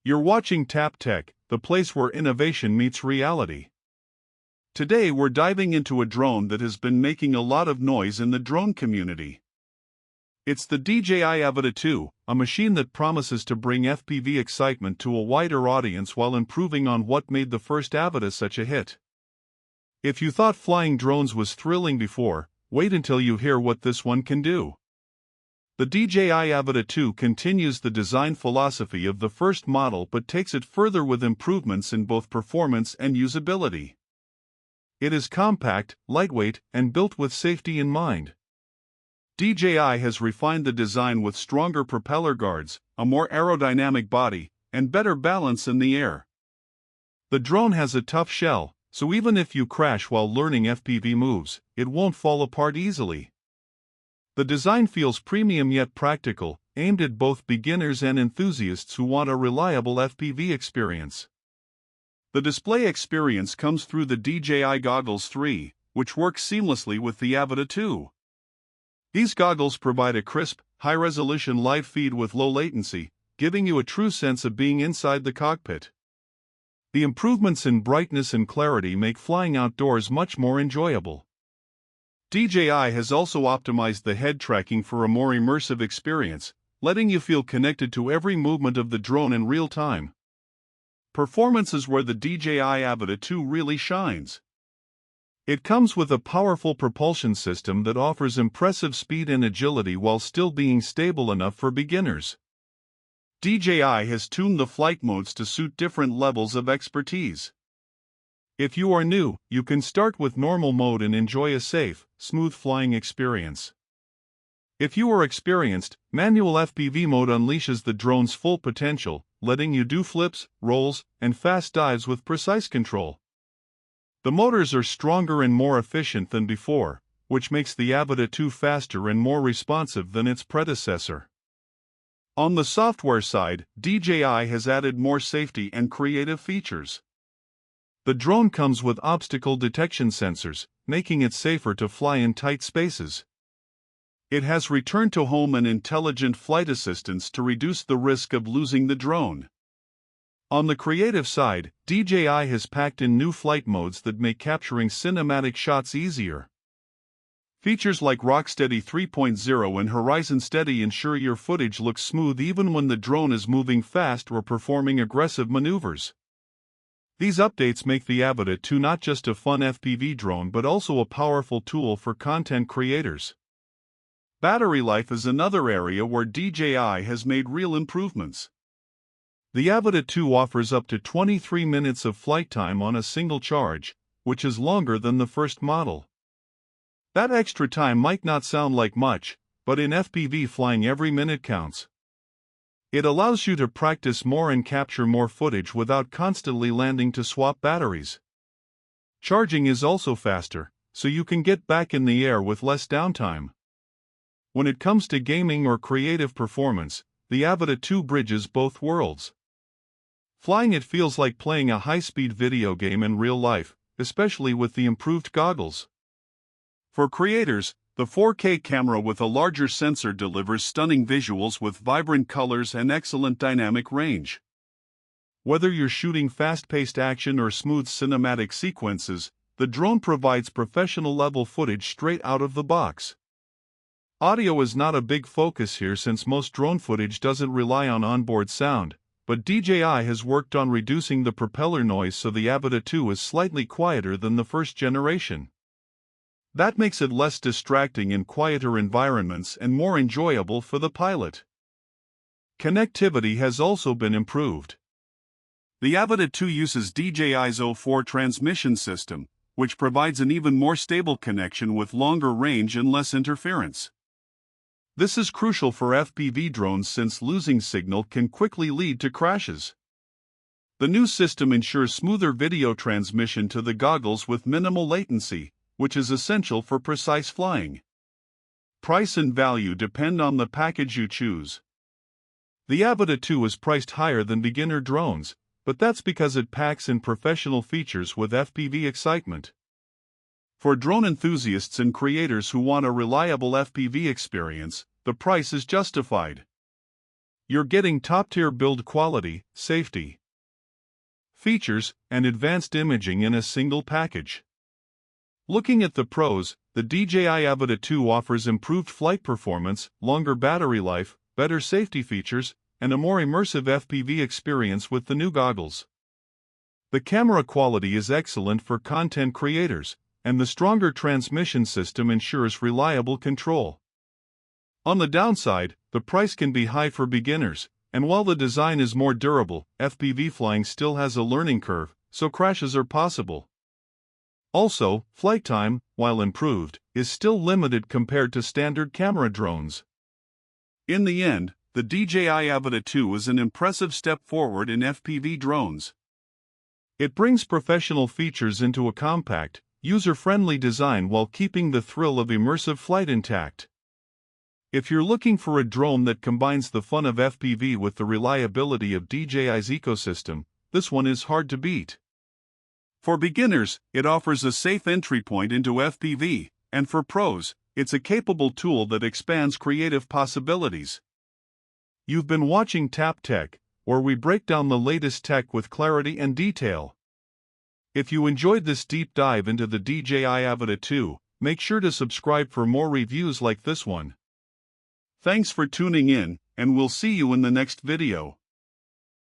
You're watching Tap Tech, the place where innovation meets reality. Today we're diving into a drone that has been making a lot of noise in the drone community. It's the DJI Avata 2, a machine that promises to bring FPV excitement to a wider audience while improving on what made the first Avata such a hit. If you thought flying drones was thrilling before, wait until you hear what this one can do. The DJI Avata 2 continues the design philosophy of the first model but takes it further with improvements in both performance and usability. It is compact, lightweight, and built with safety in mind. DJI has refined the design with stronger propeller guards, a more aerodynamic body, and better balance in the air. The drone has a tough shell, so even if you crash while learning FPV moves, it won't fall apart easily. The design feels premium yet practical, aimed at both beginners and enthusiasts who want a reliable FPV experience. The display experience comes through the DJI Goggles 3, which works seamlessly with the Avata 2. These goggles provide a crisp, high-resolution live feed with low latency, giving you a true sense of being inside the cockpit. The improvements in brightness and clarity make flying outdoors much more enjoyable. DJI has also optimized the head tracking for a more immersive experience, letting you feel connected to every movement of the drone in real time. Performance is where the DJI Avata 2 really shines. It comes with a powerful propulsion system that offers impressive speed and agility while still being stable enough for beginners. DJI has tuned the flight modes to suit different levels of expertise. If you are new, you can start with normal mode and enjoy a safe, smooth flying experience. If you are experienced, manual FPV mode unleashes the drone's full potential, letting you do flips, rolls, and fast dives with precise control. The motors are stronger and more efficient than before, which makes the Avata 2 faster and more responsive than its predecessor. On the software side, DJI has added more safety and creative features. The drone comes with obstacle detection sensors, making it safer to fly in tight spaces. It has return to home and intelligent flight assistance to reduce the risk of losing the drone. On the creative side, DJI has packed in new flight modes that make capturing cinematic shots easier. Features like Rocksteady 3.0 and Horizon Steady ensure your footage looks smooth even when the drone is moving fast or performing aggressive maneuvers. These updates make the Avata 2 not just a fun FPV drone but also a powerful tool for content creators. Battery life is another area where DJI has made real improvements. The Avata 2 offers up to 23 minutes of flight time on a single charge, which is longer than the first model. That extra time might not sound like much, but in FPV flying every minute counts. It allows you to practice more and capture more footage without constantly landing to swap batteries. Charging is also faster, so you can get back in the air with less downtime. When it comes to gaming or creative performance, the Avata 2 bridges both worlds. Flying it feels like playing a high-speed video game in real life, especially with the improved goggles. For creators, the 4K camera with a larger sensor delivers stunning visuals with vibrant colors and excellent dynamic range. Whether you're shooting fast-paced action or smooth cinematic sequences, the drone provides professional-level footage straight out of the box. Audio is not a big focus here since most drone footage doesn't rely on onboard sound, but DJI has worked on reducing the propeller noise so the Avata 2 is slightly quieter than the first generation. That makes it less distracting in quieter environments and more enjoyable for the pilot. Connectivity has also been improved. The Avata 2 uses DJI's O4 transmission system, which provides an even more stable connection with longer range and less interference. This is crucial for FPV drones since losing signal can quickly lead to crashes. The new system ensures smoother video transmission to the goggles with minimal latency, which is essential for precise flying. Price and value depend on the package you choose. The Avata 2 is priced higher than beginner drones, but that's because it packs in professional features with FPV excitement. For drone enthusiasts and creators who want a reliable FPV experience, the price is justified. you're getting top-tier build quality, safety, features, and advanced imaging in a single package. Looking at the pros, the DJI Avata 2 offers improved flight performance, longer battery life, better safety features, and a more immersive FPV experience with the new goggles. The camera quality is excellent for content creators, and the stronger transmission system ensures reliable control. On the downside, the price can be high for beginners, and while the design is more durable, FPV flying still has a learning curve, so crashes are possible. Also, flight time, while improved, is still limited compared to standard camera drones. In the end, the DJI Avata 2 is an impressive step forward in FPV drones. It brings professional features into a compact, user-friendly design while keeping the thrill of immersive flight intact. If you're looking for a drone that combines the fun of FPV with the reliability of DJI's ecosystem, this one is hard to beat. For beginners, it offers a safe entry point into FPV, and for pros, it's a capable tool that expands creative possibilities. You've been watching Tap Tech, where we break down the latest tech with clarity and detail. If you enjoyed this deep dive into the DJI Avata 2, make sure to subscribe for more reviews like this one. Thanks for tuning in, and we'll see you in the next video.